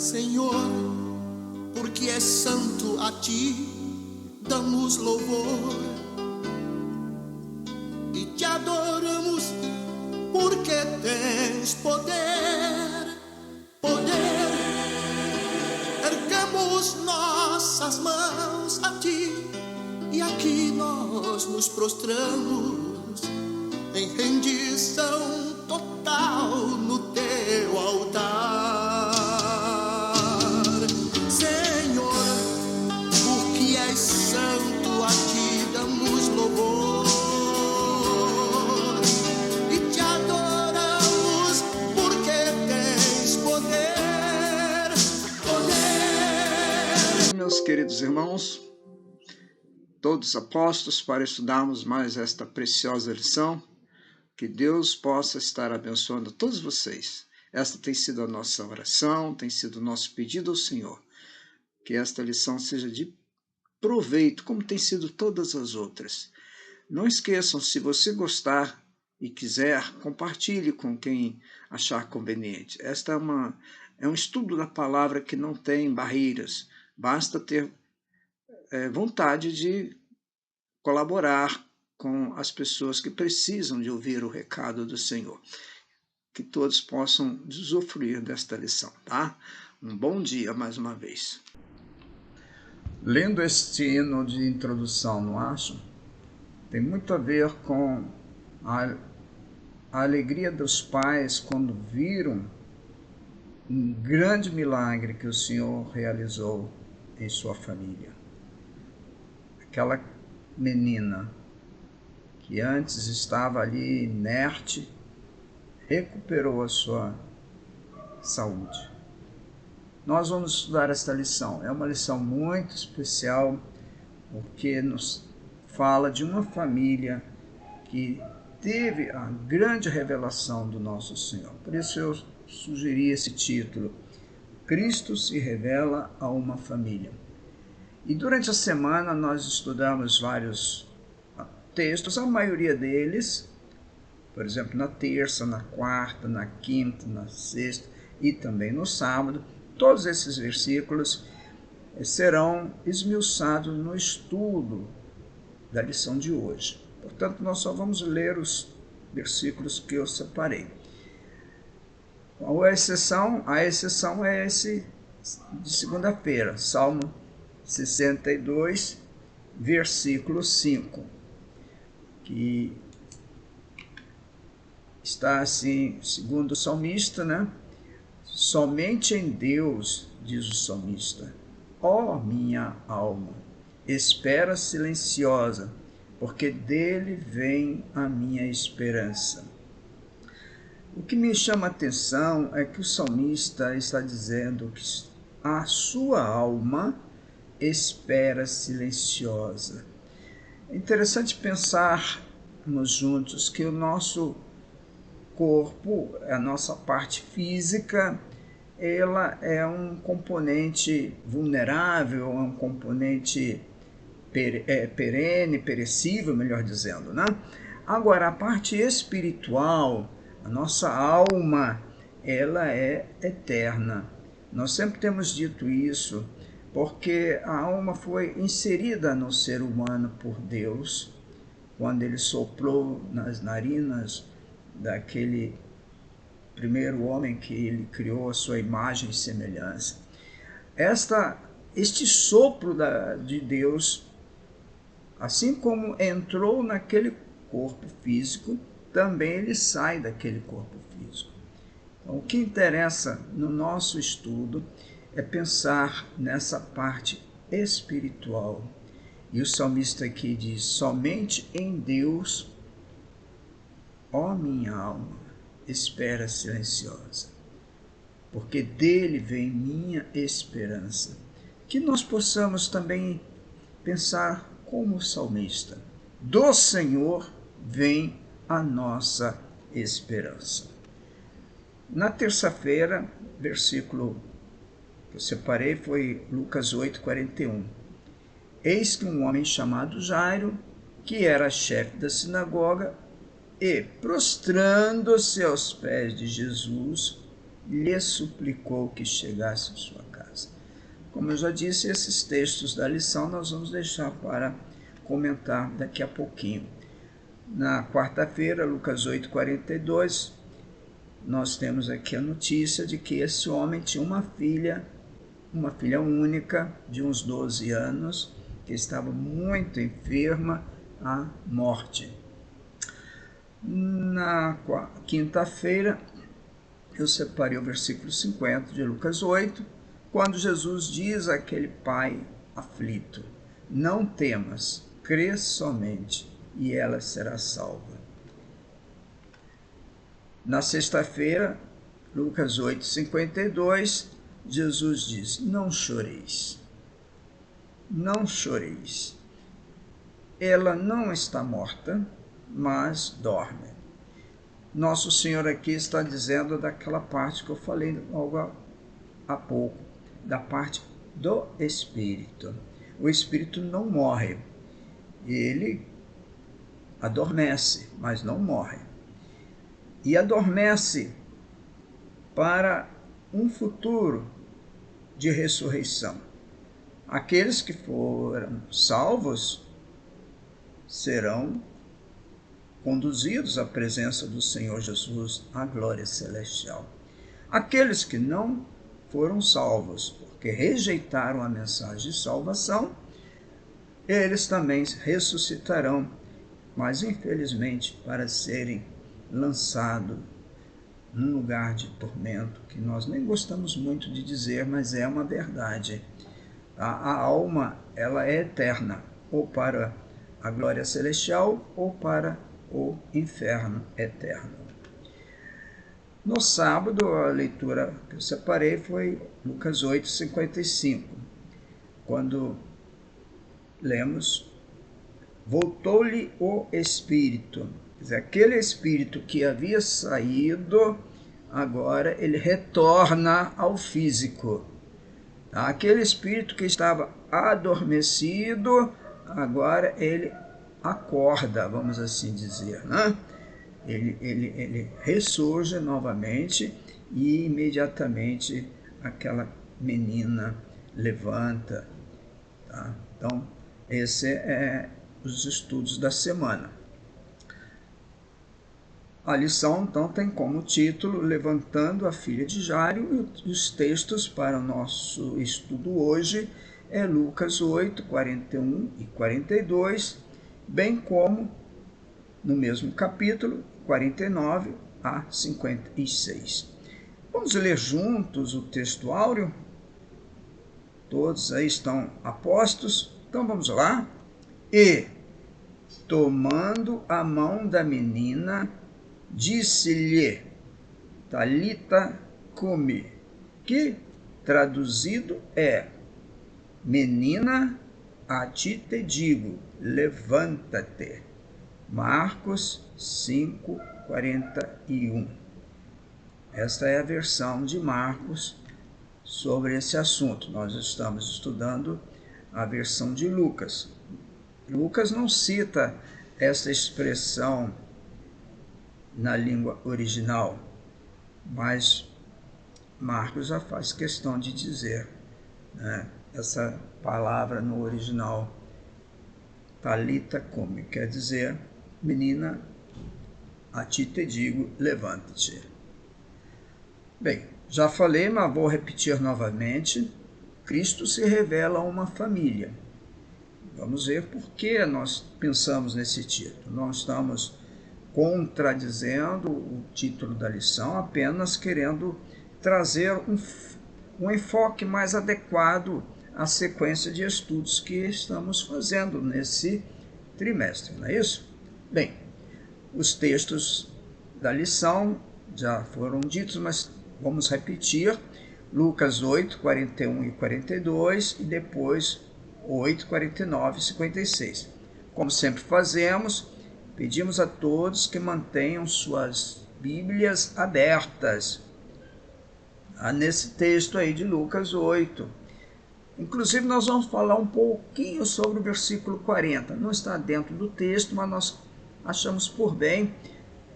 Senhor, porque és santo, a ti damos louvor e te adoramos, porque tens poder, poder. Erguemos nossas mãos a ti e aqui nós nos prostramos em rendição total no teu altar. Senhor, porque és santo, a ti damos louvor e te adoramos, porque tens poder, poder. Meus queridos irmãos, todos apóstolos, para estudarmos mais esta preciosa lição, que Deus possa estar abençoando todos vocês. Esta tem sido a nossa oração, tem sido o nosso pedido ao Senhor. Que esta lição seja de proveito, como tem sido todas as outras. Não esqueçam, se você gostar e quiser, compartilhe com quem achar conveniente. Esta é um estudo da palavra que não tem barreiras. Basta ter vontade de colaborar com as pessoas que precisam de ouvir o recado do Senhor. Que todos possam usufruir desta lição, tá? Um bom dia mais uma vez. Lendo este hino de introdução, não acham? Tem muito a ver com a alegria dos pais quando viram um grande milagre que o Senhor realizou em sua família. Aquela menina que antes estava ali inerte, recuperou a sua saúde. Nós vamos estudar esta lição. É uma lição muito especial, porque nos fala de uma família que teve a grande revelação do nosso Senhor. Por isso eu sugeri esse título: Cristo se revela a uma família. E durante a semana nós estudamos vários textos, a maioria deles, por exemplo, na terça, na quarta, na quinta, na sexta e também no sábado. Todos esses versículos serão esmiuçados no estudo da lição de hoje. Portanto, nós só vamos ler os versículos que eu separei. A exceção é esse de segunda-feira, Salmo 62, versículo 5, que está assim, segundo o salmista, né? Somente em Deus, diz o salmista, ó minha alma, espera silenciosa, porque dele vem a minha esperança. O que me chama a atenção é que o salmista está dizendo que a sua alma espera silenciosa. É interessante pensarmos juntos que o nosso corpo, a nossa parte física, ela é um componente vulnerável, é um componente perene, perecível, melhor dizendo, né? Agora, a parte espiritual, a nossa alma, ela é eterna. Nós sempre temos dito isso, porque a alma foi inserida no ser humano por Deus, quando ele soprou nas narinas daquele primeiro homem que ele criou a sua imagem e semelhança. Este sopro de Deus, assim como entrou naquele corpo físico, também ele sai daquele corpo físico. Então, o que interessa no nosso estudo é pensar nessa parte espiritual. E o salmista aqui diz: somente em Deus, ó minha alma, espera silenciosa, porque dele vem minha esperança. Que nós possamos também pensar como o salmista: do Senhor vem a nossa esperança. Na terça-feira, versículo que eu separei foi Lucas 8:41. Eis que um homem chamado Jairo, que era chefe da sinagoga, e, prostrando-se aos pés de Jesus, lhe suplicou que chegasse à sua Como eu já disse, esses textos da lição nós vamos deixar para comentar daqui a pouquinho. Na quarta-feira, Lucas 8:42, nós temos aqui a notícia de que esse homem tinha uma filha única, de uns 12 anos, que estava muito enferma à morte. Na quinta-feira, eu separei o versículo 50 de Lucas 8, quando Jesus diz àquele pai aflito: não temas, crê somente, e ela será salva. Na sexta-feira, Lucas 8:52, Jesus diz: não choreis, não choreis. Ela não está morta, mas dorme. Nosso Senhor aqui está dizendo daquela parte que eu falei logo há pouco, da parte do Espírito. O Espírito não morre, ele adormece, mas não morre. E adormece para um futuro de ressurreição. Aqueles que foram salvos serão conduzidos à presença do Senhor Jesus, à glória celestial. Aqueles que não foram salvos, porque rejeitaram a mensagem de salvação, eles também ressuscitarão, mas infelizmente para serem lançados num lugar de tormento, que nós nem gostamos muito de dizer, mas é uma verdade. A alma, ela é eterna, ou para a glória celestial, ou para o inferno eterno. No sábado, a leitura que eu separei foi Lucas 8:55, quando lemos: voltou-lhe o espírito. Quer dizer, aquele espírito que havia saído, agora ele retorna ao físico. Aquele espírito que estava adormecido, agora ele acorda, vamos assim dizer, né? Ele ressurge novamente e imediatamente aquela menina levanta. Tá? Então, esse é os estudos da semana. A lição, então, tem como título Levantando a filha de Jairo, e os textos para o nosso estudo hoje é Lucas 8, 41 e 42, bem como no mesmo capítulo, 49 a 56. Vamos ler juntos o texto áureo? Todos aí estão a postos? Então vamos lá. E, tomando a mão da menina, disse-lhe: Talita cumi, que traduzido é: menina, a ti te digo, levanta-te. Marcos 5:41. Esta é a versão de Marcos sobre esse assunto. Nós estamos estudando a versão de Lucas. Lucas não cita essa expressão na língua original, mas Marcos já faz questão de dizer, né, essa palavra no original. Talita cumi, quer dizer: menina, a ti te digo, levante-te. Bem, já falei, mas vou repetir novamente. Cristo se revela a uma família. Vamos ver por que nós pensamos nesse título. Não estamos contradizendo o título da lição, apenas querendo trazer um enfoque mais adequado à sequência de estudos que estamos fazendo nesse trimestre, não é isso? Bem, os textos da lição já foram ditos, mas vamos repetir: Lucas 8, 41 e 42 e depois 8, 49 e 56. Como sempre fazemos, pedimos a todos que mantenham suas Bíblias abertas nesse texto aí de Lucas 8. Inclusive, nós vamos falar um pouquinho sobre o versículo 40. Não está dentro do texto, mas nós achamos por bem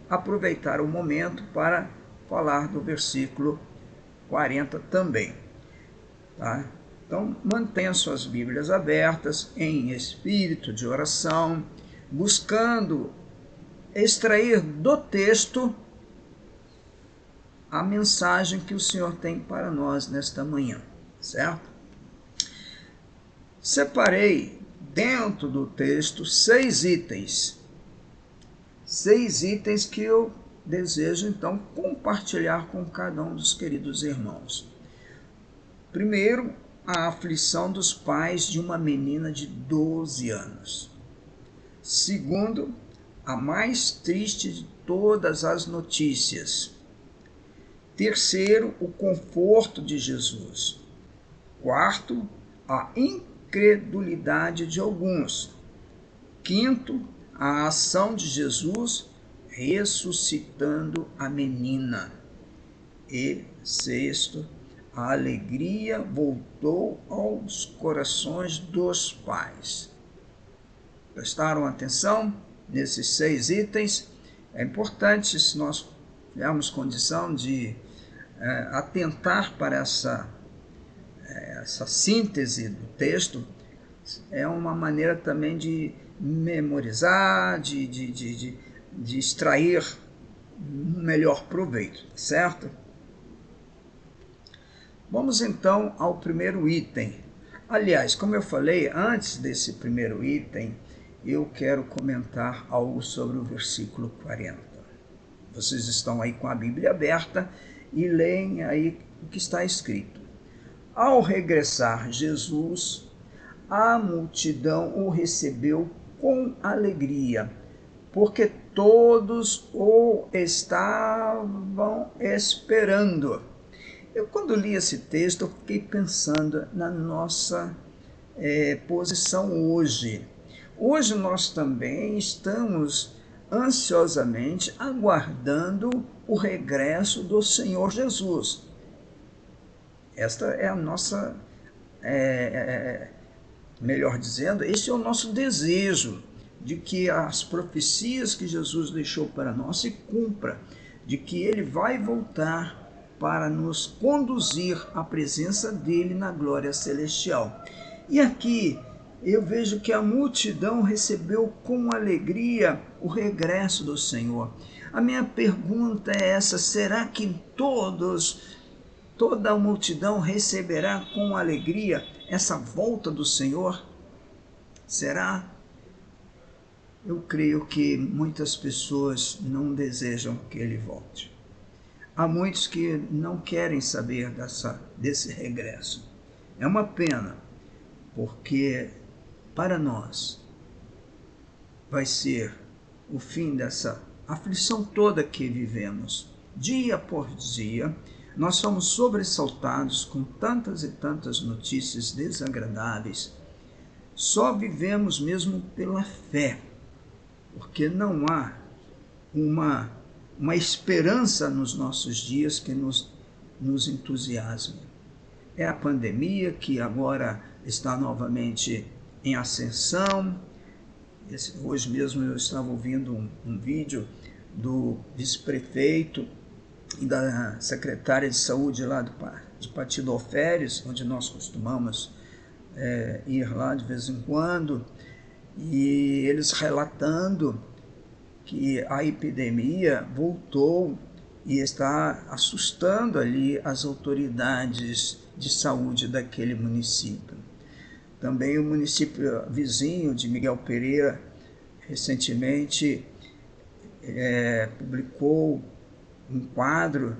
aproveitar o momento para falar do versículo 40 também. Tá? Então, mantenha suas Bíblias abertas em espírito de oração, buscando extrair do texto a mensagem que o Senhor tem para nós nesta manhã, certo? Separei dentro do texto 6 itens. 6 itens que eu desejo, então, compartilhar com cada um dos queridos irmãos. Primeiro, a aflição dos pais de uma menina de 12 anos. Segundo, a mais triste de todas as notícias. Terceiro, o conforto de Jesus. Quarto, a incredulidade de alguns. Quinto, a ação de Jesus ressuscitando a menina. E sexto, a alegria voltou aos corações dos pais. Prestaram atenção nesses 6 itens? É importante, se nós tivermos condição de atentar para essa síntese do texto, é uma maneira também de memorizar, de extrair um melhor proveito, certo? Vamos então ao primeiro item. Aliás, como eu falei, antes desse primeiro item, eu quero comentar algo sobre o versículo 40. Vocês estão aí com a Bíblia aberta e leem aí o que está escrito. Ao regressar Jesus, a multidão o recebeu com alegria, porque todos o estavam esperando. Eu, quando li esse texto, eu fiquei pensando na nossa posição hoje. Hoje nós também estamos ansiosamente aguardando o regresso do Senhor Jesus. Esta é a nossa, melhor dizendo, este é o nosso desejo, de que as profecias que Jesus deixou para nós se cumpram, de que Ele vai voltar para nos conduzir à presença dele na glória celestial. E aqui eu vejo que a multidão recebeu com alegria o regresso do Senhor. A minha pergunta é essa: será que toda a multidão receberá com alegria essa volta do Senhor? Será? Eu creio que muitas pessoas não desejam que ele volte. Há muitos que não querem saber desse regresso. É uma pena, porque para nós vai ser o fim dessa aflição toda que vivemos. Dia por dia, nós somos sobressaltados com tantas e tantas notícias desagradáveis. Só vivemos mesmo pela fé, porque não há uma esperança nos nossos dias que nos entusiasme. É a pandemia que agora está novamente em ascensão. Hoje mesmo eu estava ouvindo um vídeo do vice-prefeito e da secretária de saúde lá de Patidoféres, onde nós costumamos ir lá de vez em quando, e eles relatando que a epidemia voltou e está assustando ali as autoridades de saúde daquele município. Também o município vizinho de Miguel Pereira recentemente publicou um quadro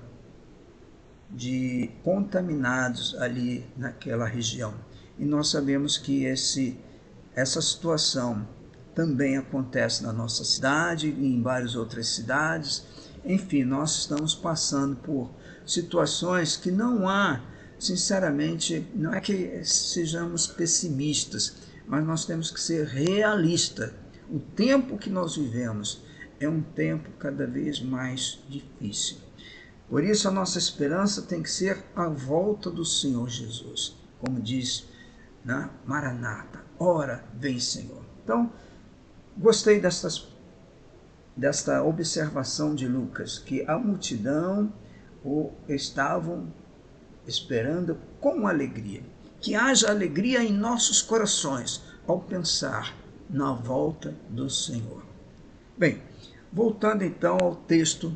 de contaminados ali naquela região. E nós sabemos que essa situação também acontece na nossa cidade e em várias outras cidades. Enfim, nós estamos passando por situações que não há, sinceramente, não é que sejamos pessimistas, mas nós temos que ser realistas. O tempo que nós vivemos é um tempo cada vez mais difícil. Por isso a nossa esperança tem que ser a volta do Senhor Jesus. Como diz na Maranata, ora vem Senhor. Então, gostei desta observação de Lucas, que a multidão o estavam esperando com alegria. que haja alegria em nossos corações ao pensar na volta do Senhor. Bem, voltando então ao texto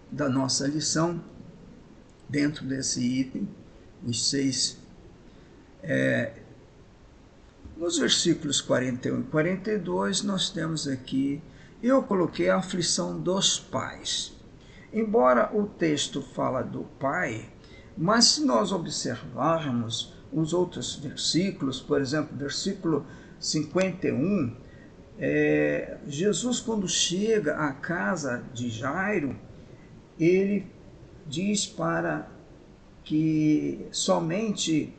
da nossa lição, dentro desse item, os 6, nos versículos 41 e 42, nós temos aqui, eu coloquei a aflição dos pais. Embora o texto fala do pai, mas se nós observarmos os outros versículos, por exemplo, versículo 51, Jesus, quando chega à casa de Jairo, ele diz para que somente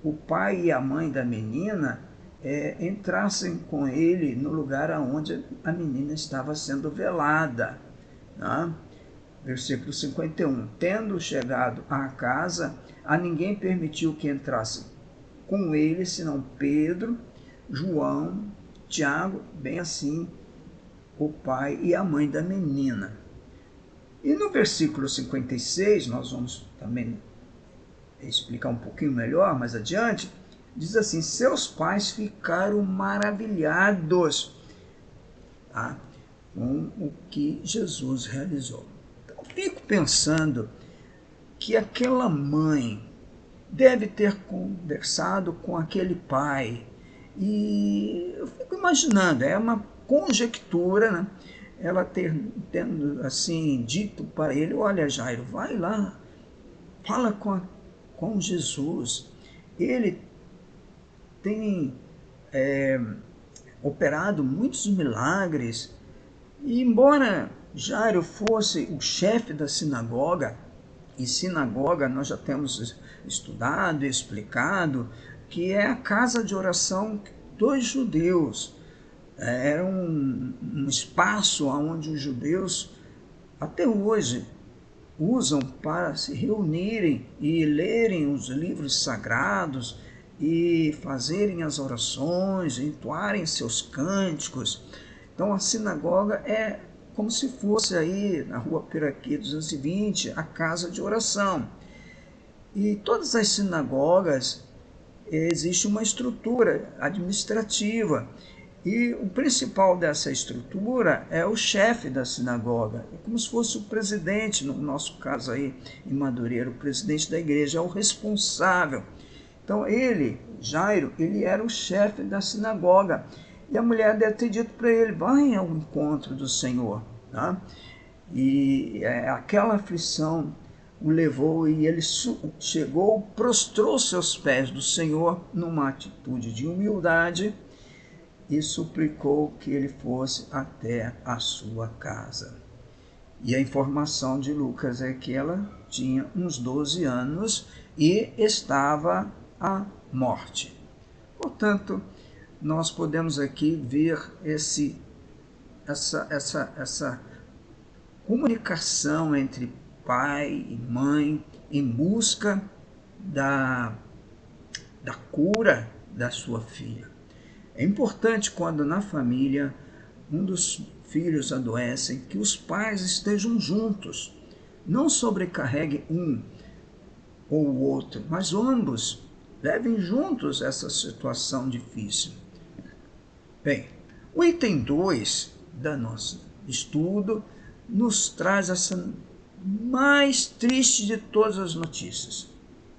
o pai e a mãe da menina entrassem com ele no lugar onde a menina estava sendo velada. Né? Versículo 51. Tendo chegado à casa, a ninguém permitiu que entrasse com ele, senão Pedro, João, Tiago, bem assim o pai e a mãe da menina. E no versículo 56, nós vamos também explicar um pouquinho melhor mais adiante, diz assim: seus pais ficaram maravilhados, tá, com o que Jesus realizou. Então, fico pensando que aquela mãe deve ter conversado com aquele pai, e eu fico imaginando, é uma conjectura, né? Ela tendo assim dito para ele: olha, Jairo, vai lá, fala com Jesus, ele tem operado muitos milagres. E embora Jairo fosse o chefe da sinagoga, e sinagoga nós já temos estudado e explicado que é a casa de oração dos judeus, era um espaço onde os judeus até hoje usam para se reunirem e lerem os livros sagrados e fazerem as orações, entoarem seus cânticos. Então a sinagoga é como se fosse aí na rua Piraquê 220, a casa de oração. E todas as sinagogas existe uma estrutura administrativa, e o principal dessa estrutura é o chefe da sinagoga, é como se fosse o presidente, no nosso caso aí em Madureira, o presidente da igreja, é o responsável. Então ele, Jairo, ele era o chefe da sinagoga, e a mulher deve ter dito para ele: vai ao encontro do Senhor. Tá? E aquela aflição o levou, e ele chegou, prostrou seus pés do Senhor numa atitude de humildade e suplicou que ele fosse até a sua casa. E a informação de Lucas é que ela tinha uns 12 anos e estava à morte. Portanto, nós podemos aqui ver essa comunicação entre pai e mãe em busca da cura da sua filha. É importante, quando na família um dos filhos adoecem, que os pais estejam juntos. Não sobrecarregue um ou o outro, mas ambos levem juntos essa situação difícil. Bem, o item 2 do nosso estudo nos traz essa mais triste de todas as notícias.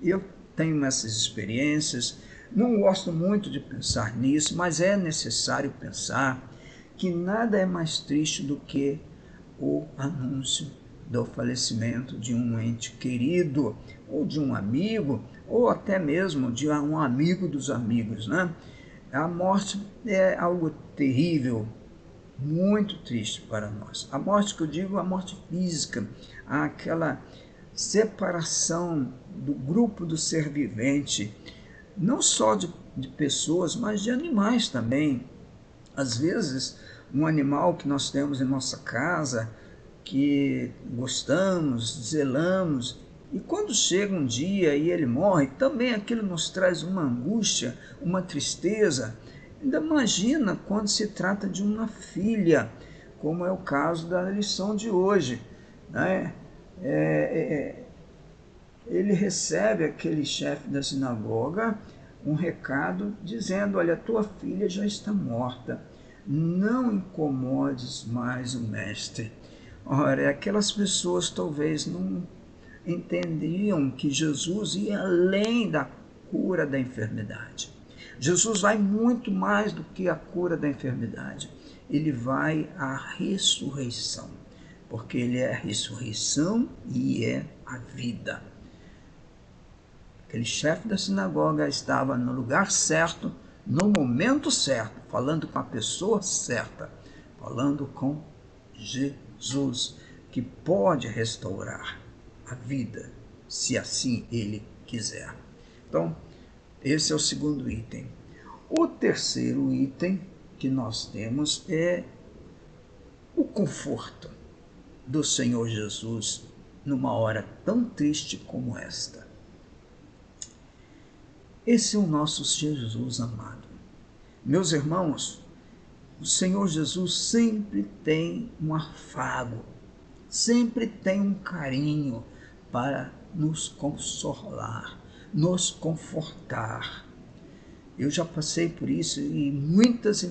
Eu tenho essas experiências, não gosto muito de pensar nisso, mas é necessário pensar que nada é mais triste do que o anúncio do falecimento de um ente querido, ou de um amigo, ou até mesmo de um amigo dos amigos, né? A morte é algo terrível, muito triste para nós. A morte que eu digo, a morte física, aquela separação do grupo do ser vivente, não só de pessoas, mas de animais também. Às vezes, um animal que nós temos em nossa casa, que gostamos, zelamos, e quando chega um dia e ele morre, também aquilo nos traz uma angústia, uma tristeza. Ainda imagina quando se trata de uma filha, como é o caso da lição de hoje, né? ele recebe aquele chefe da sinagoga um recado dizendo: olha, tua filha já está morta, não incomodes mais o mestre. Ora, aquelas pessoas talvez não entendiam que Jesus ia além da cura da enfermidade. Jesus vai muito mais do que a cura da enfermidade. Ele vai à ressurreição, porque ele é a ressurreição e é a vida. Aquele chefe da sinagoga estava no lugar certo, no momento certo, falando com a pessoa certa, falando com Jesus, que pode restaurar a vida, se assim ele quiser. Então, esse é o segundo item. O terceiro item que nós temos é o conforto do Senhor Jesus numa hora tão triste como esta. Esse é o nosso Jesus amado. Meus irmãos, o Senhor Jesus sempre tem um afago, sempre tem um carinho para nos consolar, nos confortar. Eu já passei por isso e muitas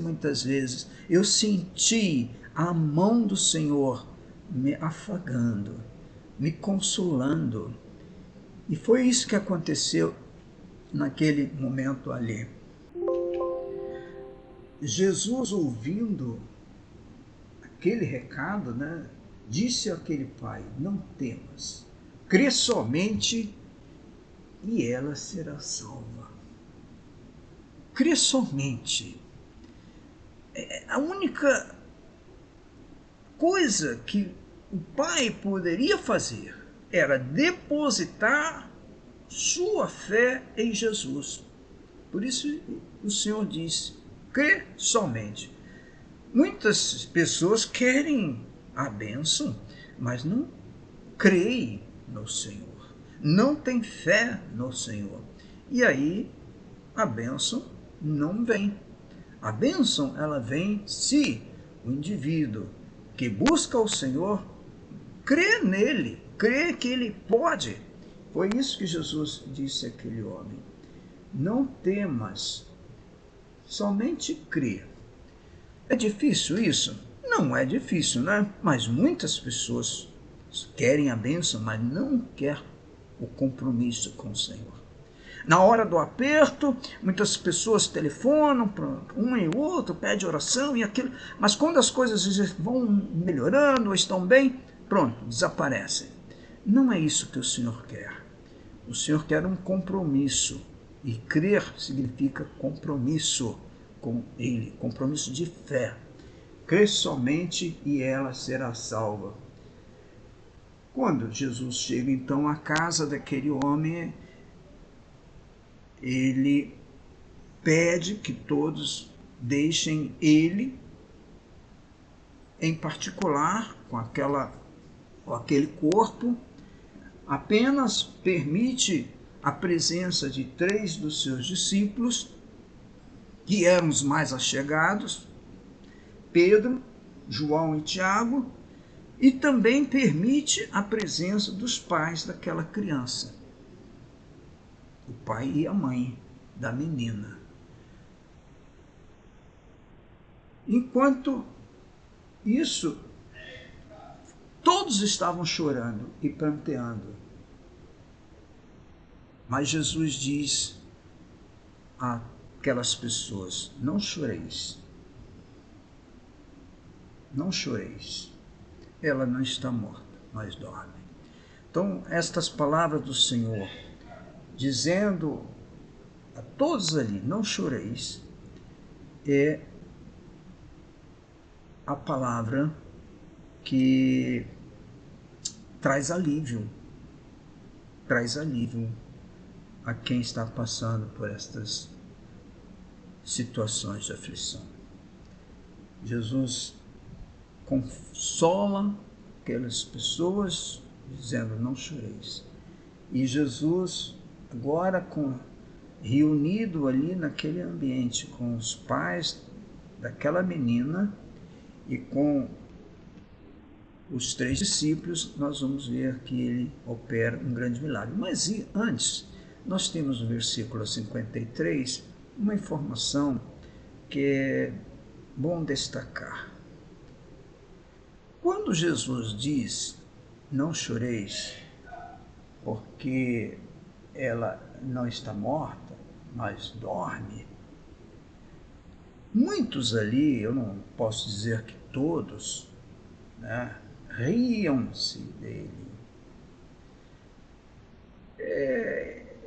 vezes eu senti a mão do Senhor me afagando, me consolando. E foi isso que aconteceu naquele momento ali. Jesus, ouvindo aquele recado, disse àquele pai: não temas, crê somente e ela será salva. Crê somente. A única coisa que o pai poderia fazer era depositar sua fé em Jesus. Por isso o Senhor disse: crê somente. Muitas pessoas querem a bênção, mas não creem no Senhor, não têm fé no Senhor. E aí a bênção não vem. A bênção, ela vem se o indivíduo que busca o Senhor crê nele, crê que ele pode. Foi isso que Jesus disse àquele homem: não temas, somente crê. É difícil isso? Não é difícil, né? Mas muitas pessoas querem a bênção, mas não querem o compromisso com o Senhor. Na hora do aperto, muitas pessoas telefonam para um e outro, pedem oração e aquilo, mas quando as coisas vão melhorando, estão bem, pronto, desaparecem. Não é isso que o Senhor quer. O Senhor quer um compromisso, e crer significa compromisso com Ele, compromisso de fé. Crê somente e ela será salva. Quando Jesus chega então à casa daquele homem, ele pede que todos deixem ele, em particular, com aquele corpo, apenas permite a presença de 3 dos seus discípulos, que eram os mais allegados, Pedro, João e Tiago, e também permite a presença dos pais daquela criança, o pai e a mãe da menina. Enquanto isso, todos estavam chorando e pranteando. Mas Jesus diz àquelas pessoas: não choreis. Não choreis. Ela não está morta, mas dorme. Então, estas palavras do Senhor, dizendo a todos ali: não choreis, é a palavra que traz alívio a quem está passando por estas situações de aflição. Jesus consola aquelas pessoas, dizendo: não choreis. E Jesus, agora reunido ali naquele ambiente com os pais daquela menina e com os 3 discípulos, nós vamos ver que ele opera um grande milagre. Mas antes, nós temos no versículo 53 uma informação que é bom destacar. Quando Jesus diz, não choreis, porque ela não está morta, mas dorme, muitos ali, eu não posso dizer que todos, né, riam-se dele.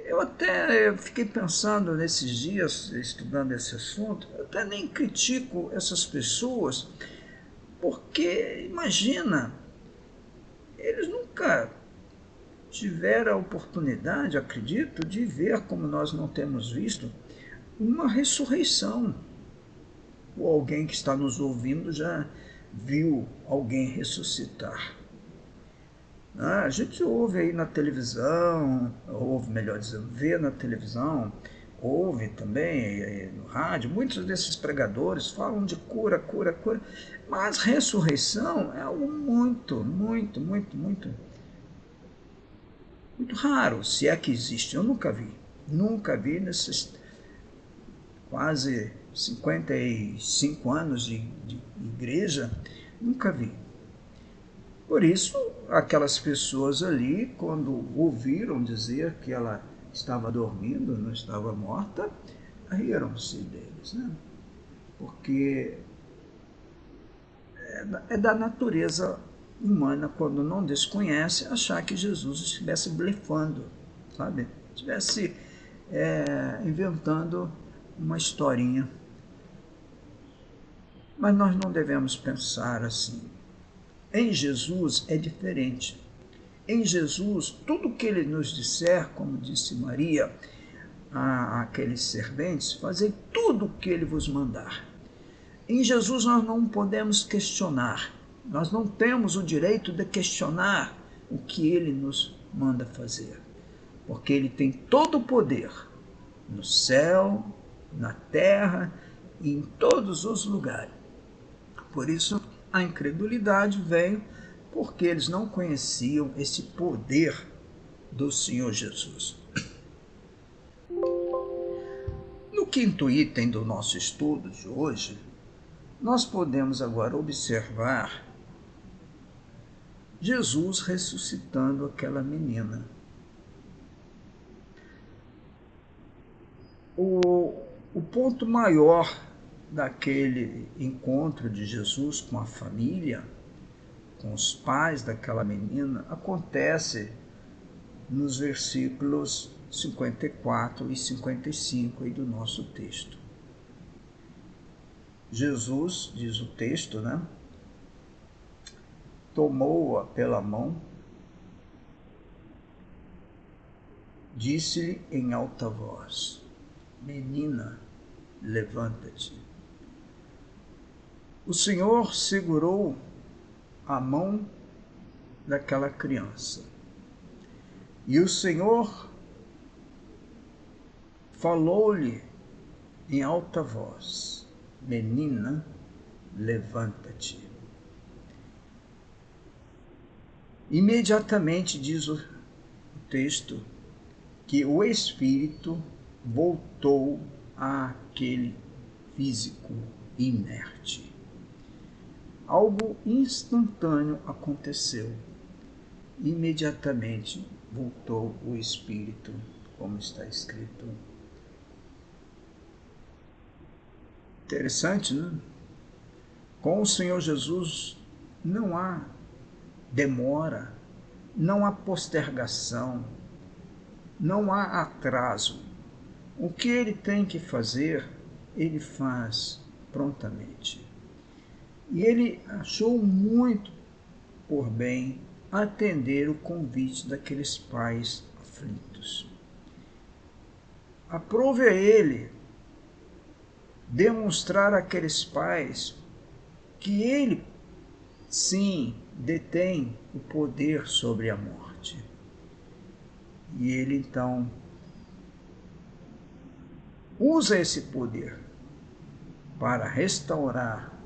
Eu até fiquei pensando nesses dias, estudando esse assunto, eu até nem critico essas pessoas, porque, imagina, eles nunca tiveram a oportunidade, acredito, de ver, como nós não temos visto, uma ressurreição. Ou alguém que está nos ouvindo já viu alguém ressuscitar. A gente ouve aí na televisão, ouve, melhor dizendo, vê na televisão, ouve também no rádio, muitos desses pregadores falam de cura, cura, cura, mas ressurreição é algo muito, muito, muito, muito, muito raro, se é que existe. Eu nunca vi nesses quase 55 anos de igreja, nunca vi. Por isso, aquelas pessoas ali, quando ouviram dizer que ela estava dormindo, não estava morta, riram-se deles, né? Porque é da natureza humana, quando não desconhece, achar que Jesus estivesse blefando, sabe? Estivesse inventando uma historinha. Mas nós não devemos pensar assim. Em Jesus é diferente. Em Jesus, tudo que ele nos disser, como disse Maria àqueles serventes, fazei tudo o que ele vos mandar. Em Jesus nós não podemos questionar. Nós não temos o direito de questionar o que ele nos manda fazer. Porque ele tem todo o poder no céu, na terra e em todos os lugares. Por isso, a incredulidade veio porque eles não conheciam esse poder do Senhor Jesus. No quinto item do nosso estudo de hoje, nós podemos agora observar Jesus ressuscitando aquela menina. O ponto maior daquele encontro de Jesus com a família, com os pais daquela menina, acontece nos versículos 54 e 55 aí do nosso texto. Jesus, diz o texto, né? Tomou-a pela mão, disse-lhe em alta voz, menina, levanta-te. O Senhor segurou a mão daquela criança. E o Senhor falou-lhe em alta voz, menina, levanta-te. Imediatamente diz o texto que o espírito voltou àquele físico inerte. Algo instantâneo aconteceu. Imediatamente voltou o espírito, como está escrito. Interessante, né? Com o Senhor Jesus não há demora, não há postergação, não há atraso. O que ele tem que fazer, ele faz prontamente. E ele achou muito por bem atender o convite daqueles pais aflitos. Aprove a ele demonstrar àqueles pais que ele, sim, detém o poder sobre a morte. E ele, então, usa esse poder para restaurar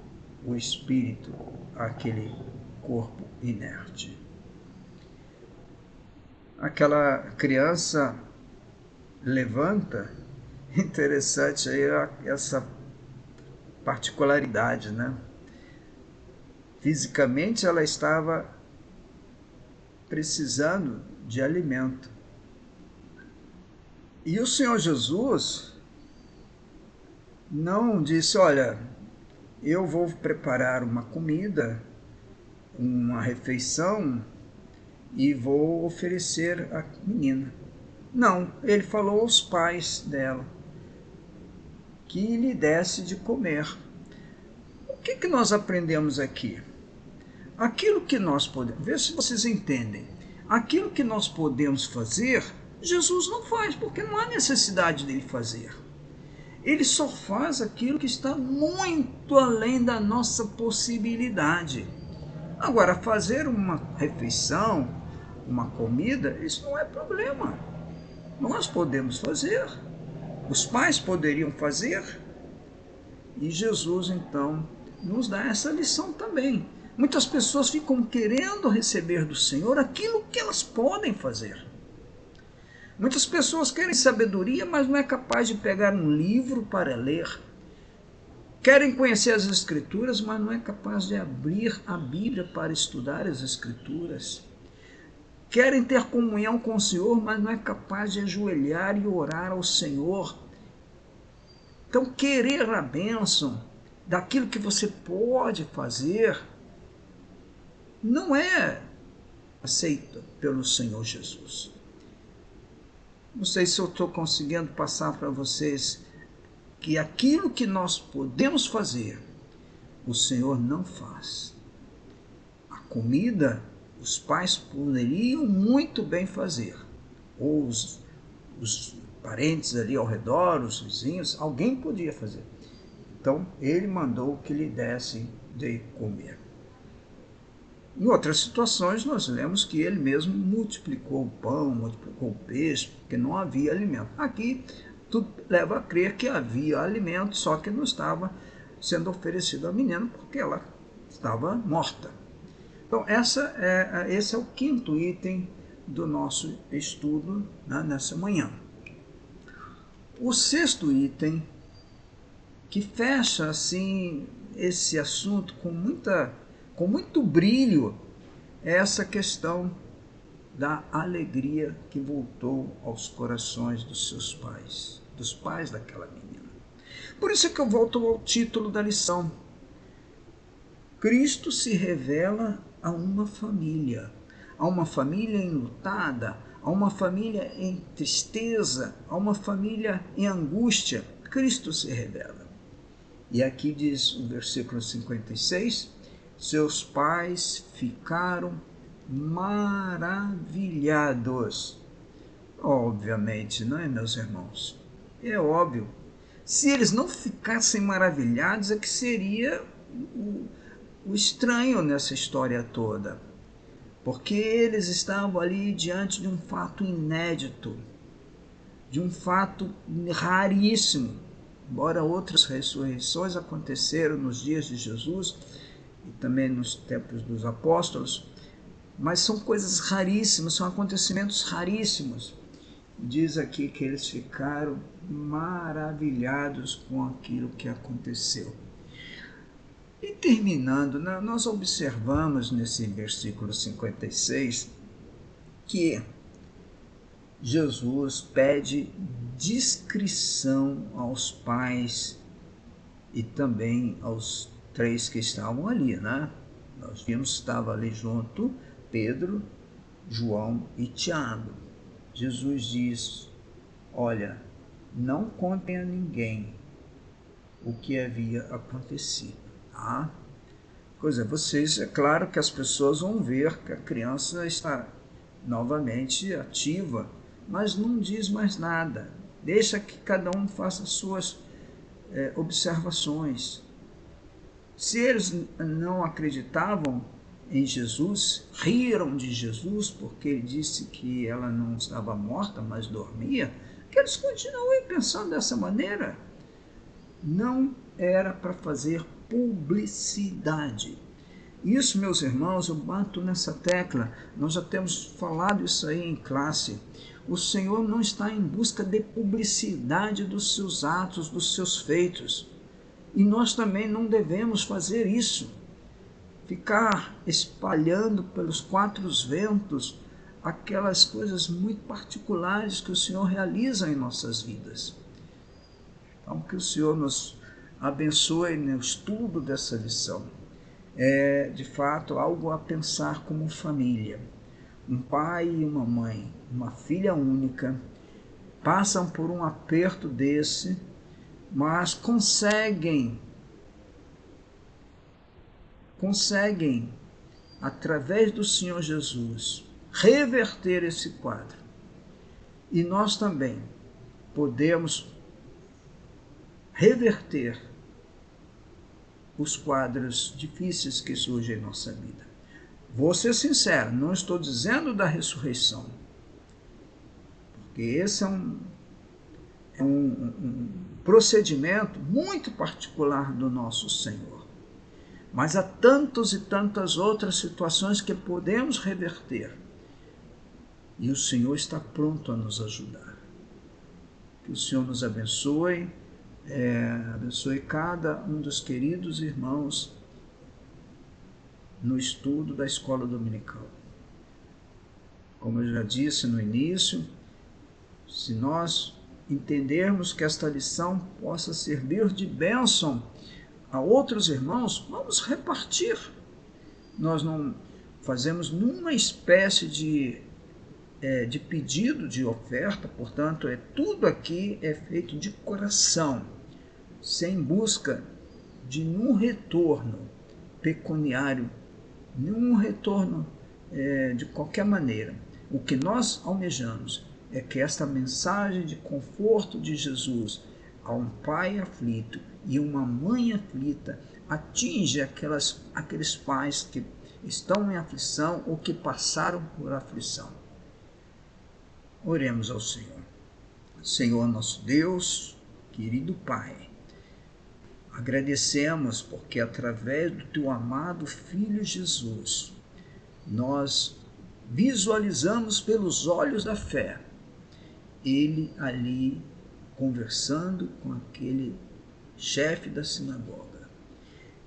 o espírito àquele corpo inerte. Aquela criança levanta, interessante aí essa particularidade, né? Fisicamente ela estava precisando de alimento. E o Senhor Jesus não disse, olha, eu vou preparar uma comida, uma refeição e vou oferecer à menina. Não, ele falou aos pais dela que lhe desse de comer. O que nós aprendemos aqui? Aquilo que nós podemos, vê se vocês entendem, aquilo que nós podemos fazer, Jesus não faz, porque não há necessidade dele fazer. Ele só faz aquilo que está muito além da nossa possibilidade. Agora, fazer uma refeição, uma comida, isso não é problema. Nós podemos fazer, os pais poderiam fazer, e Jesus, então, nos dá essa lição também. Muitas pessoas ficam querendo receber do Senhor aquilo que elas podem fazer. Muitas pessoas querem sabedoria, mas não é capaz de pegar um livro para ler. Querem conhecer as Escrituras, mas não é capaz de abrir a Bíblia para estudar as Escrituras. Querem ter comunhão com o Senhor, mas não é capaz de ajoelhar e orar ao Senhor. Então, querer a bênção daquilo que você pode fazer não é aceito pelo Senhor Jesus. Não sei se eu estou conseguindo passar para vocês que aquilo que nós podemos fazer, o Senhor não faz. A comida, os pais poderiam muito bem fazer, ou os parentes ali ao redor, os vizinhos, alguém podia fazer. Então, ele mandou que lhe dessem de comer. Em outras situações, nós lemos que ele mesmo multiplicou o pão, multiplicou o peixe, porque não havia alimento. Aqui, tudo leva a crer que havia alimento, só que não estava sendo oferecido à menina, porque ela estava morta. Então, esse é o quinto item do nosso estudo, né, nessa manhã. O sexto item, que fecha assim esse assunto com muito brilho, é essa questão da alegria que voltou aos corações dos seus pais, dos pais daquela menina. Por isso é que eu volto ao título da lição. Cristo se revela a uma família enlutada, a uma família em tristeza, a uma família em angústia. Cristo se revela. E aqui diz o versículo 56, seus pais ficaram maravilhados. Obviamente, não é, meus irmãos? É óbvio. Se eles não ficassem maravilhados, é que seria o estranho nessa história toda. Porque eles estavam ali diante de um fato inédito, de um fato raríssimo. Embora outras ressurreições aconteceram nos dias de Jesus e também nos tempos dos apóstolos, mas são coisas raríssimas, são acontecimentos raríssimos. Diz aqui que eles ficaram maravilhados com aquilo que aconteceu. E terminando, nós observamos nesse versículo 56 que Jesus pede discrição aos pais e também aos três que estavam ali, né? Nós vimos que estava ali junto Pedro, João e Tiago. Jesus diz, olha, não contem a ninguém o que havia acontecido, tá? Pois é, vocês, é claro que as pessoas vão ver que a criança está novamente ativa, mas não diz mais nada. Deixa que cada um faça suas observações. Se eles não acreditavam em Jesus, riram de Jesus porque ele disse que ela não estava morta, mas dormia, que eles continuem pensando dessa maneira. Não era para fazer publicidade. Isso, meus irmãos, eu bato nessa tecla, nós já temos falado isso aí em classe. O Senhor não está em busca de publicidade dos seus atos, dos seus feitos. E nós também não devemos fazer isso. Ficar espalhando pelos quatro ventos aquelas coisas muito particulares que o Senhor realiza em nossas vidas. Então, que o Senhor nos abençoe no estudo dessa lição. É, de fato, algo a pensar como família. Um pai e uma mãe, uma filha única, passam por um aperto desse, mas conseguem, através do Senhor Jesus, reverter esse quadro. E nós também podemos reverter os quadros difíceis que surgem em nossa vida. Vou ser sincero, não estou dizendo da ressurreição, porque esse é um procedimento muito particular do nosso Senhor. Mas há tantas e tantas outras situações que podemos reverter. E o Senhor está pronto a nos ajudar. Que o Senhor nos abençoe, abençoe cada um dos queridos irmãos no estudo da escola dominical. Como eu já disse no início, se nós entendermos que esta lição possa servir de bênção a outros irmãos, vamos repartir. Nós não fazemos nenhuma espécie de pedido de oferta, portanto, tudo aqui é feito de coração, sem busca de nenhum retorno pecuniário, nenhum retorno de qualquer maneira. O que nós almejamos é que esta mensagem de conforto de Jesus a um pai aflito e uma mãe aflita atinja aqueles pais que estão em aflição ou que passaram por aflição. Oremos ao Senhor. Senhor nosso Deus, querido Pai, agradecemos porque através do Teu amado Filho Jesus, nós visualizamos pelos olhos da fé Ele ali conversando com aquele chefe da sinagoga,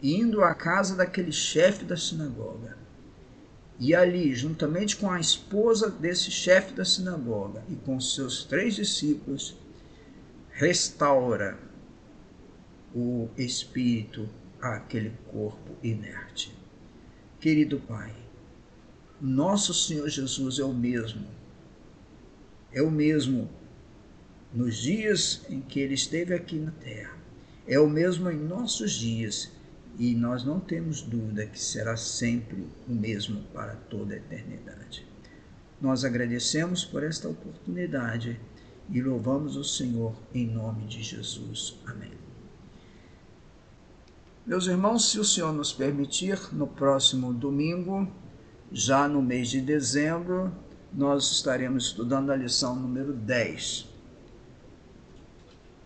indo à casa daquele chefe da sinagoga, e ali, juntamente com a esposa desse chefe da sinagoga e com seus 3 discípulos, restaura o espírito àquele corpo inerte. Querido Pai, nosso Senhor Jesus é o mesmo nos dias em que Ele esteve aqui na terra, é o mesmo em nossos dias, e nós não temos dúvida que será sempre o mesmo para toda a eternidade. Nós agradecemos por esta oportunidade e louvamos o Senhor em nome de Jesus. Amém. Meus irmãos, se o Senhor nos permitir, no próximo domingo, já no mês de dezembro, nós estaremos estudando a lição número 10,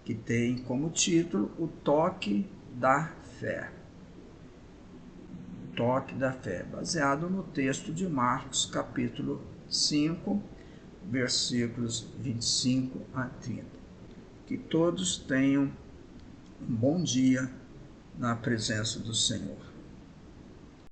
que tem como título o toque da fé. Toque da fé, baseado no texto de Marcos, capítulo 5, versículos 25 a 30. Que todos tenham um bom dia na presença do Senhor.